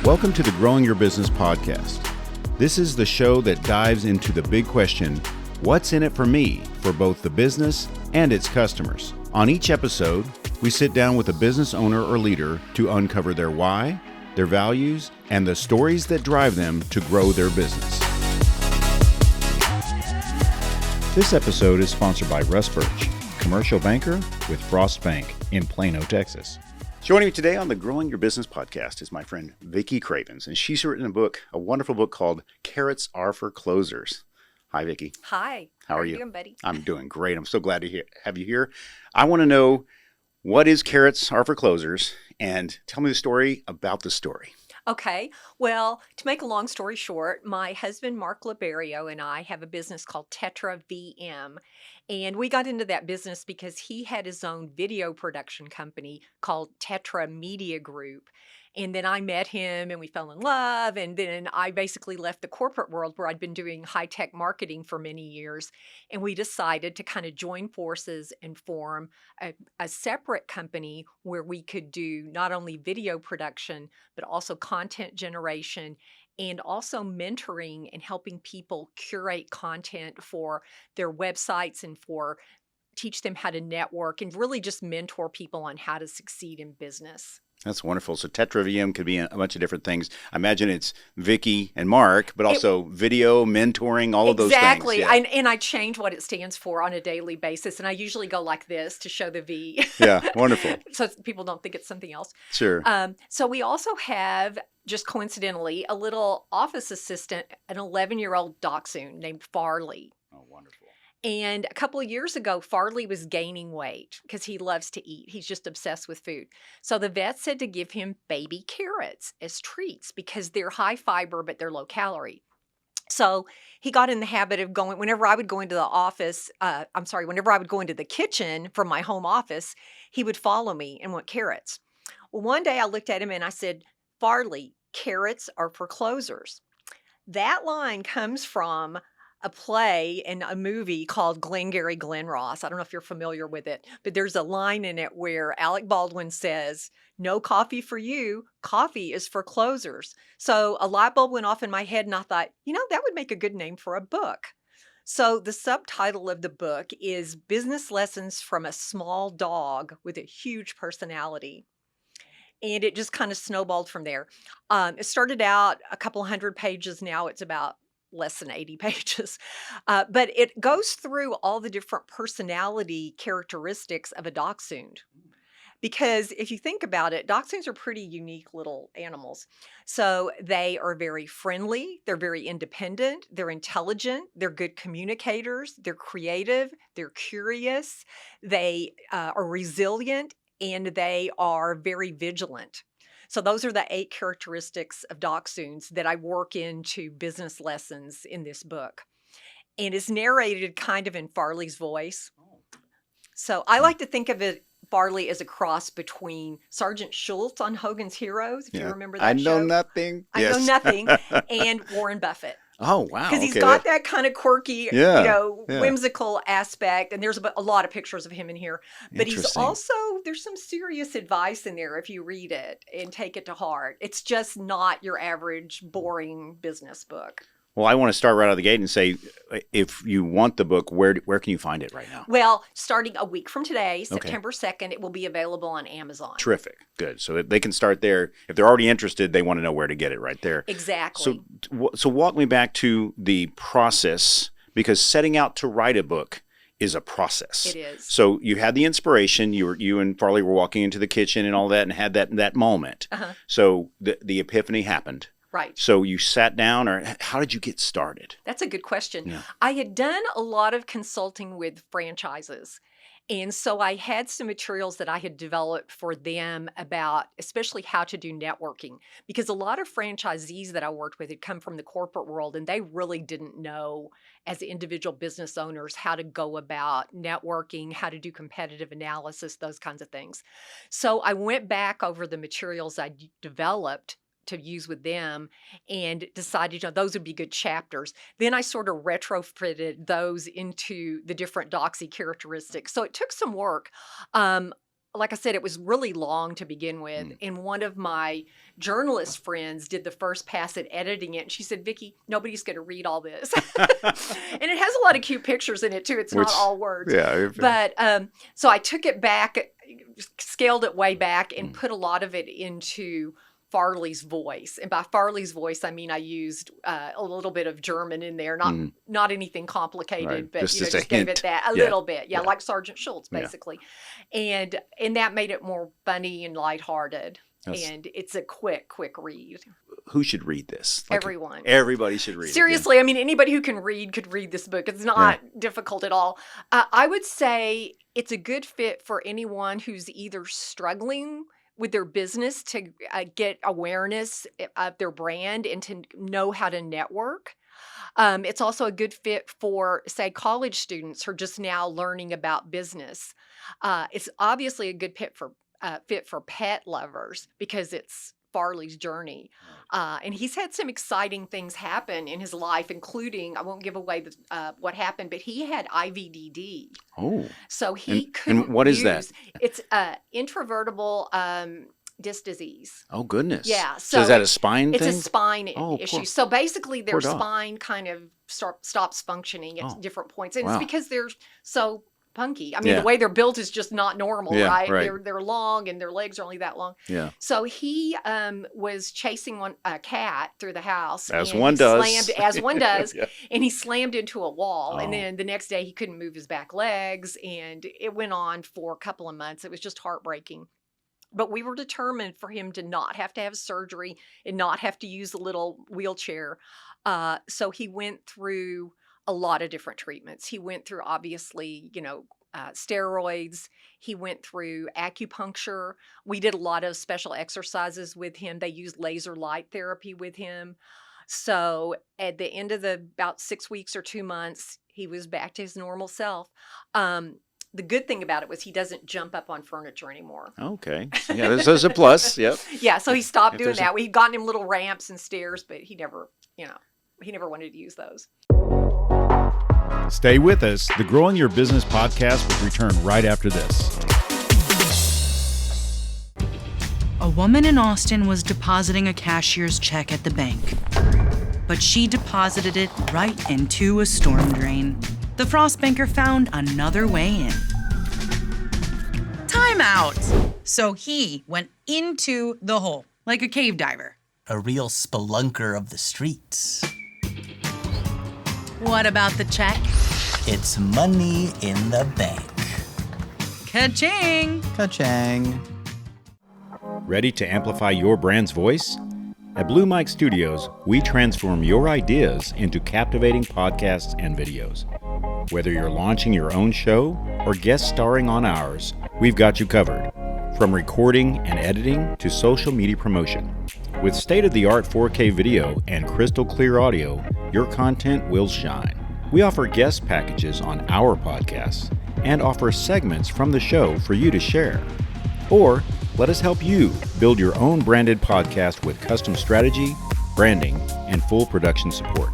Welcome to the Growing Your Business podcast. This is the show that dives into the big question, what's in it for me, for both the business and its customers? On each episode, we sit down with a business owner or leader to uncover their why, their values, and the stories that drive them to grow their business. This episode is sponsored by Russ Birch, commercial banker with Frost Bank in Plano, Texas. Joining me today on the Growing Your Business podcast is my friend Vicki Cravens, and she's written a wonderful book called Carrots Are for Closers. Hi, Vicki. Hi. How are you doing, buddy? I'm doing great. I'm so glad to have you here. I want to know, what is Carrots Are for Closers, and tell me the story about the story. Okay. Well, to make a long story short, my husband, Mark Liberio, and I have a business called Tetra VGM. And we got into that business because he had his own video production company called Tetra Media Group. And then I met him and we fell in love. And then I basically left the corporate world where I'd been doing high-tech marketing for many years. And we decided to kind of join forces and form a separate company where we could do not only video production, but also content generation and also mentoring and helping people curate content for their websites and for teach them how to network and really just mentor people on how to succeed in business. That's wonderful. So Tetra VM could be a bunch of different things. I imagine it's Vicki and Mark, but also video, mentoring, all of those things. Exactly. Yeah. And I change what it stands for on a daily basis. And I usually go like this to show the V. Yeah, wonderful. So people don't think it's something else. Sure. So we also have, just coincidentally, a little office assistant, an 11-year-old dachshund named Farley. Oh, wonderful. And a couple of years ago, Farley was gaining weight because he loves to eat. He's just obsessed with food. So the vet said to give him baby carrots as treats because they're high fiber, but they're low calorie. So he got in the habit of going, whenever I would go into the whenever I would go into the kitchen from my home office, he would follow me and want carrots. Well, one day I looked at him and I said, Farley, carrots are for closers. That line comes from a play and a movie called Glengarry Glen Ross. I don't know if you're familiar with it, but there's a line in it where Alec Baldwin says, "No coffee for you, coffee is for closers." So a light bulb went off in my head and I thought, that would make a good name for a book. So the subtitle of the book is Business Lessons from a Small Dog with a Huge Personality. And it just kind of snowballed from there. It started out a couple hundred pages. Now it's about less than 80 pages. But it goes through all the different personality characteristics of a dachshund. Because if you think about it, dachshunds are pretty unique little animals. So they are very friendly, they're very independent, they're intelligent, they're good communicators, they're creative, they're curious, they are resilient, and they are very vigilant. So those are the 8 characteristics of dachshunds that I work into business lessons in this book. And it's narrated kind of in Farley's voice. So I like to think of it, Farley, as a cross between Sergeant Schultz on Hogan's Heroes, if you remember that show. I know nothing. I know nothing. And Warren Buffett. Oh, wow. Because he's got that kind of quirky, Yeah. whimsical aspect. And there's a lot of pictures of him in here. But he's also, there's some serious advice in there if you read it and take it to heart. It's just not your average boring business book. Well, I want to start right out of the gate and say, if you want the book, where can you find it right now? Well, starting a week from today, September 2nd, it will be available on Amazon. Terrific. Good. So they can start there. If they're already interested, they want to know where to get it right there. Exactly. So walk me back to the process, because setting out to write a book is a process. It is. So you had the inspiration. You and Farley were walking into the kitchen and all that and had that moment. Uh-huh. So the epiphany happened. Right. So you sat down, or how did you get started? That's a good question. Yeah. I had done a lot of consulting with franchises. And so I had some materials that I had developed for them about especially how to do networking, because a lot of franchisees that I worked with had come from the corporate world and they really didn't know as individual business owners how to go about networking, how to do competitive analysis, those kinds of things. So I went back over the materials I developed to use with them and decided, those would be good chapters. Then I sort of retrofitted those into the different doxy characteristics. So it took some work. like I said, it was really long to begin with. And one of my journalist friends did the first pass at editing it. And she said, Vicki, nobody's going to read all this. And it has a lot of cute pictures in it, too. It's not all words. Yeah. But so I took it back, scaled it way back, and put a lot of it into Farley's voice. And by Farley's voice, I mean I used a little bit of German in there, not anything complicated, right. but just just gave it that little bit, like Sergeant Schultz, basically. Yeah. And that made it more funny and lighthearted. And it's a quick read. Who should read this? Everyone. Everybody should read it. Seriously, I mean, anybody who can read could read this book. It's not difficult at all. I would say it's a good fit for anyone who's either struggling with their business to get awareness of their brand and to know how to network. It's also a good fit for, say, college students who are just now learning about business. It's obviously a good fit for pet lovers because it's Farley's journey. And he's had some exciting things happen in his life, including, I won't give away what happened, but he had IVDD. Oh. So he couldn't And what is that? It's introvertible disc disease. Oh, goodness. Yeah. So is that a spine thing? It's a spine issue. Poor, so basically their spine kind of stops functioning at different points. And it's because they're so punky. I mean, the way they're built is just not normal, right? They're long and their legs are only that long. Yeah. So he was chasing a cat through the house. As one does. And he slammed into a wall. And then the next day he couldn't move his back legs. And it went on for a couple of months. It was just heartbreaking. But we were determined for him to not have to have surgery and not have to use a little wheelchair. So he went through a lot of different treatments. He went through, obviously, steroids. He went through acupuncture. We did a lot of special exercises with him. They used laser light therapy with him. So at the end of about 6 weeks or 2 months, he was back to his normal self. The good thing about it was he doesn't jump up on furniture anymore. Okay. Yeah, there's a plus. Yep. Yeah, so he stopped doing that. We'd gotten him little ramps and stairs, but he never wanted to use those. Stay with us. The Growing Your Business podcast will return right after this. A woman in Austin was depositing a cashier's check at the bank, but she deposited it right into a storm drain. The frost banker found another way in. Time out! So he went into the hole, like a cave diver. A real spelunker of the streets. What about the check? It's money in the bank. Ka-ching! Ka-chang. Ready to amplify your brand's voice? At Blue Mike Studios, we transform your ideas into captivating podcasts and videos. Whether you're launching your own show or guest starring on ours, we've got you covered. From recording and editing to social media promotion. With state-of-the-art 4K video and crystal clear audio, your content will shine. We offer guest packages on our podcasts and offer segments from the show for you to share. Or let us help you build your own branded podcast with custom strategy, branding, and full production support.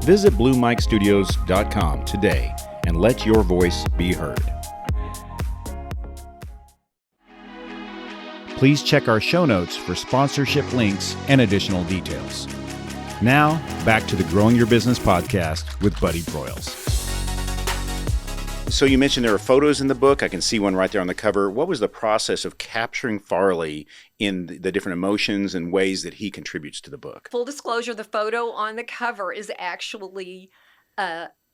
Visit BlueMikeStudios.com today and let your voice be heard. Please check our show notes for sponsorship links and additional details. Now, back to the Growing Your Business podcast with Buddy Broyles. So you mentioned there are photos in the book. I can see one right there on the cover. What was the process of capturing Farley in the different emotions and ways that he contributes to the book? Full disclosure, the photo on the cover is actually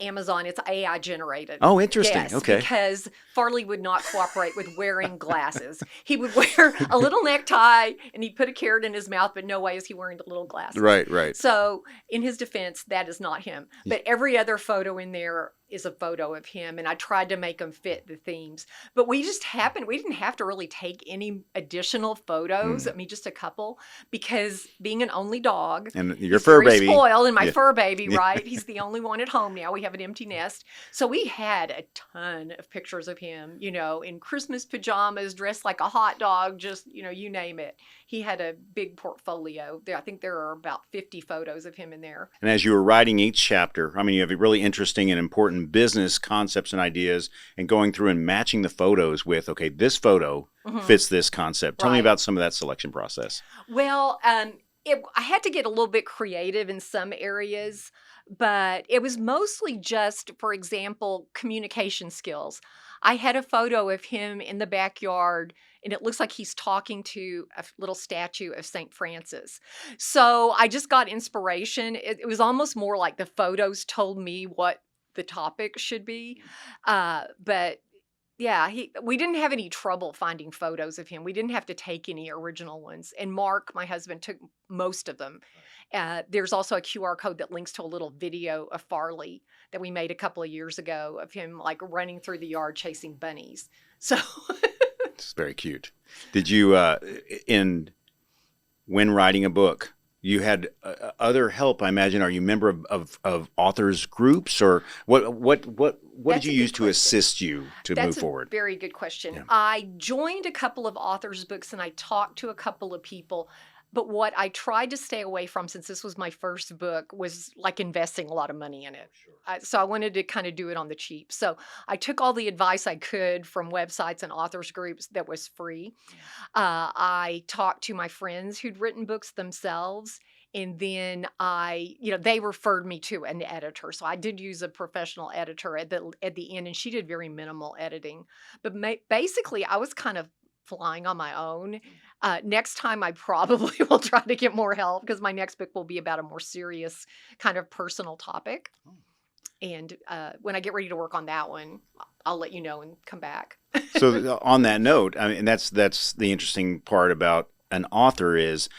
Amazon. It's AI generated. Oh, interesting. Yes, okay. Because Farley would not cooperate with wearing glasses. He would wear a little necktie and he'd put a carrot in his mouth, but no way is he wearing the little glasses. Right. So in his defense, that is not him. But every other photo in there is a photo of him, and I tried to make them fit the themes. But we didn't have to really take any additional photos. I mean, just a couple, because being an only dog, and your fur baby, spoiled, and my fur baby, right? He's the only one at home now. We have an empty nest. So we had a ton of pictures of him, in Christmas pajamas, dressed like a hot dog, just, you name it. He had a big portfolio. I think there are about 50 photos of him in there. And as you were writing each chapter, you have really interesting and important business concepts and ideas, and going through and matching the photos with, okay, this photo fits this concept. Tell me about some of that selection process. Well, I had to get a little bit creative in some areas, but it was mostly just, for example, communication skills. I had a photo of him in the backyard, and it looks like he's talking to a little statue of St. Francis. So I just got inspiration. It was almost more like the photos told me what the topic should be. But yeah, we didn't have any trouble finding photos of him. We didn't have to take any original ones. And Mark, my husband, took most of them. There's also a QR code that links to a little video of Farley that we made a couple of years ago of him like running through the yard chasing bunnies. So it's very cute. Did you, when writing a book, you had other help, I imagine? Are you a member of authors groups, or what did you use to assist you to move forward? That's a very good question. Yeah. I joined a couple of authors' books and I talked to a couple of people. But what I tried to stay away from, since this was my first book, was like investing a lot of money in it. So I wanted to kind of do it on the cheap. So I took all the advice I could from websites and authors groups that was free. I talked to my friends who'd written books themselves. And then they referred me to an editor. So I did use a professional editor at the end, and she did very minimal editing. But basically, I was kind of flying on my own. Next time, I probably will try to get more help, because my next book will be about a more serious kind of personal topic. And when I get ready to work on that one, I'll let you know and come back. So on that note, and that's the interesting part about an author is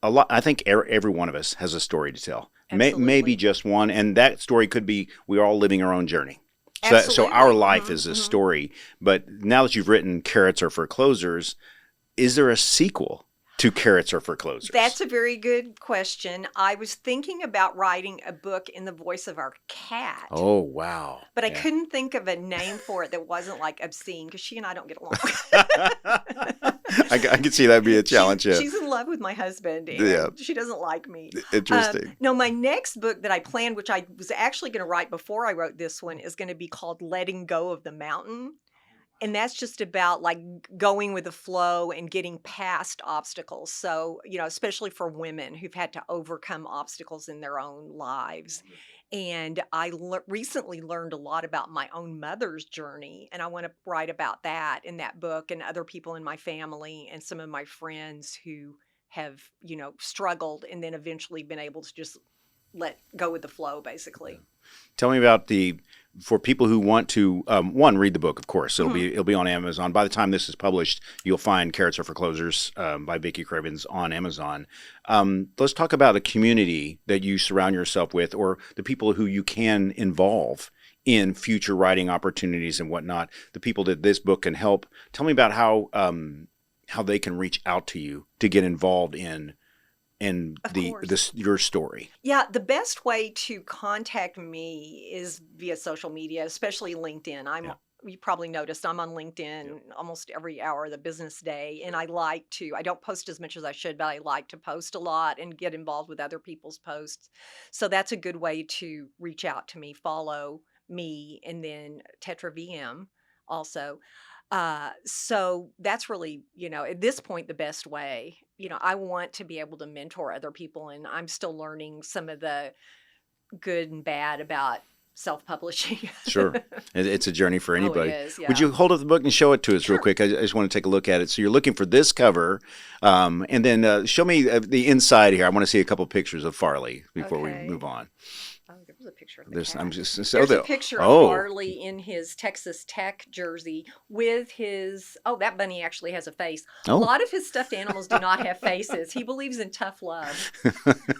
a lot. I think every one of us has a story to tell. Maybe just one, and that story could be we're all living our own journey. So our life is a story. But now that you've written Carrots Are for Closers, is there a sequel to Carrots Are for Closers? That's a very good question. I was thinking about writing a book in the voice of our cat. Oh, wow. But I couldn't think of a name for it that wasn't like obscene, because she and I don't get along. I can see that'd be a challenge. She's in love with my husband, and she doesn't like me. Interesting. No, my next book that I planned, which I was actually going to write before I wrote this one, is going to be called Letting Go of the Mountain. And that's just about like going with the flow and getting past obstacles. So, especially for women who've had to overcome obstacles in their own lives. And I recently learned a lot about my own mother's journey. And I want to write about that in that book, and other people in my family and some of my friends who have, struggled and then eventually been able to just let go with the flow, basically. Tell me about for people who want to, read the book, of course. It'll be on Amazon. By the time this is published, you'll find Carrots Are for Closers by Vicki Cravens on Amazon. Let's talk about a community that you surround yourself with, or the people who you can involve in future writing opportunities and whatnot, the people that this book can help. Tell me about how they can reach out to you to get involved in your story. Yeah, the best way to contact me is via social media, especially LinkedIn. You probably noticed I'm on LinkedIn almost every hour of the business day, and I don't post as much as I should, but I like to post a lot and get involved with other people's posts. So that's a good way to reach out to me. Follow me, and then Tetra VGM also. So that's really, at this point, the best way. I want to be able to mentor other people, and I'm still learning some of the good and bad about self-publishing. Sure. It's a journey for anybody. Oh, it is, yeah. Would you hold up the book and show it to us real quick? I just want to take a look at it. So you're looking for this cover, and then show me the inside here. I want to see a couple pictures of Farley before we move on. Oh, there was a picture of the cat. There's a picture of Farley in his Texas Tech jersey with his, that bunny actually has a face. A lot of his stuffed animals do not have faces. He believes in tough love.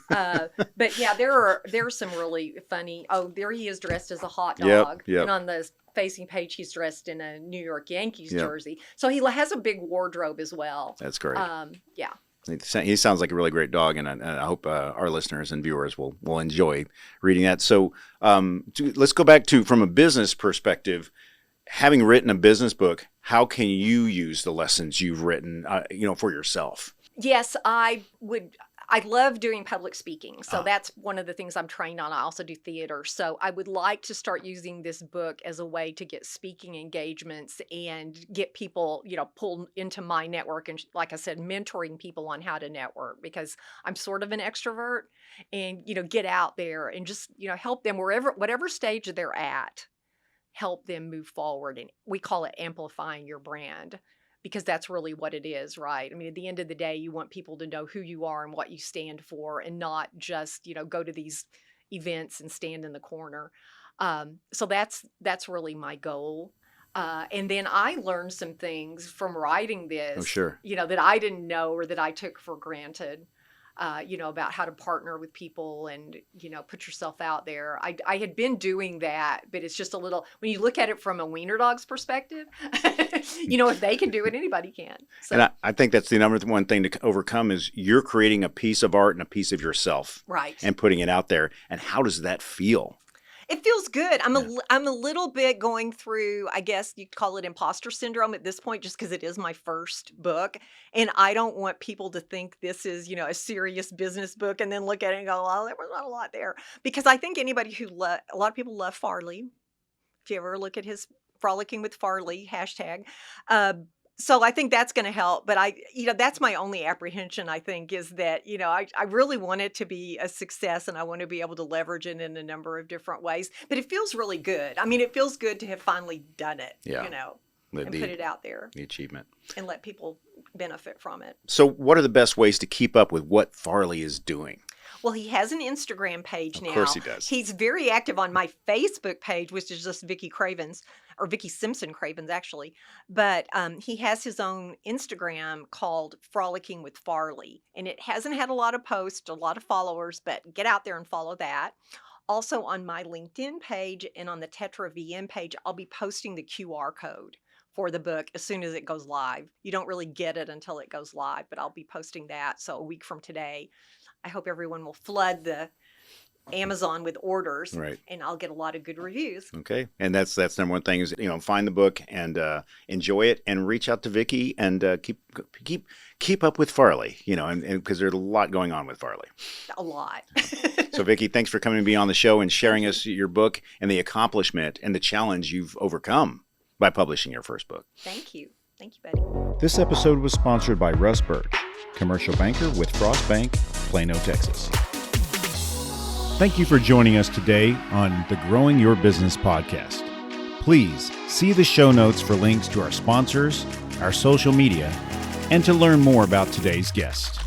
But yeah, there are some really funny, there he is dressed as a hot dog. Yep. And on the facing page, he's dressed in a New York Yankees jersey. So he has a big wardrobe as well. That's great. Yeah. He sounds like a really great dog, and I hope our listeners and viewers will enjoy reading that. So let's go back to, from a business perspective, having written a business book, how can you use the lessons you've written, for yourself? Yes, I love doing public speaking. So that's one of the things I'm trained on. I also do theater. So I would like to start using this book as a way to get speaking engagements and get people, pulled into my network. And like I said, mentoring people on how to network, because I'm sort of an extrovert, and, get out there and just, help them whatever stage they're at, help them move forward. And we call it amplifying your brand, because that's really what it is, right? I mean, at the end of the day, you want people to know who you are and what you stand for, and not just, go to these events and stand in the corner. So that's really my goal. And then I learned some things from writing this, Oh, sure. That I didn't know, or that I took for granted. About how to partner with people and, put yourself out there. I had been doing that, but it's just a little, when you look at it from a wiener dog's perspective, if they can do it, anybody can. So. And I think that's the number one thing to overcome is you're creating a piece of art and a piece of yourself. Right. And putting it out there. And how does that feel? It feels good. I'm a little bit going through, I guess you'd call it imposter syndrome at this point, just because it is my first book. And I don't want people to think this is, a serious business book and then look at it and go, well, there was not a lot there. Because I think anybody a lot of people love Farley. If you ever look at his Frolicking with Farley hashtag. So I think that's going to help. But that's my only apprehension, I think, is that, I really want it to be a success, and I want to be able to leverage it in a number of different ways. But it feels really good. I mean, it feels good to have finally done it, and put it out there. The achievement. And let people benefit from it. So what are the best ways to keep up with what Farley is doing? Well, he has an Instagram page now. Of course he does. He's very active on my Facebook page, which is just Vicki Cravens, or Vicki Simpson Cravens, actually. But he has his own Instagram called Frolicking with Farley. And it hasn't had a lot of posts, a lot of followers, but get out there and follow that. Also on my LinkedIn page and on the Tetra VGM page, I'll be posting the QR code for the book as soon as it goes live. You don't really get it until it goes live, but I'll be posting that. So a week from today, I hope everyone will flood the Amazon with orders, right, and I'll get a lot of good reviews. Okay, and that's number one thing is find the book and enjoy it, and reach out to Vicki and keep up with Farley, and because there's a lot going on with Farley. A lot. So Vicki, thanks for coming to be on the show and sharing us your book and the accomplishment and the challenge you've overcome by publishing your first book. Thank you, Buddy. This episode was sponsored by Russ Birch, commercial banker with Frost Bank, Plano, Texas. Thank you for joining us today on the Growing Your Business podcast. Please see the show notes for links to our sponsors, our social media, and to learn more about today's guest.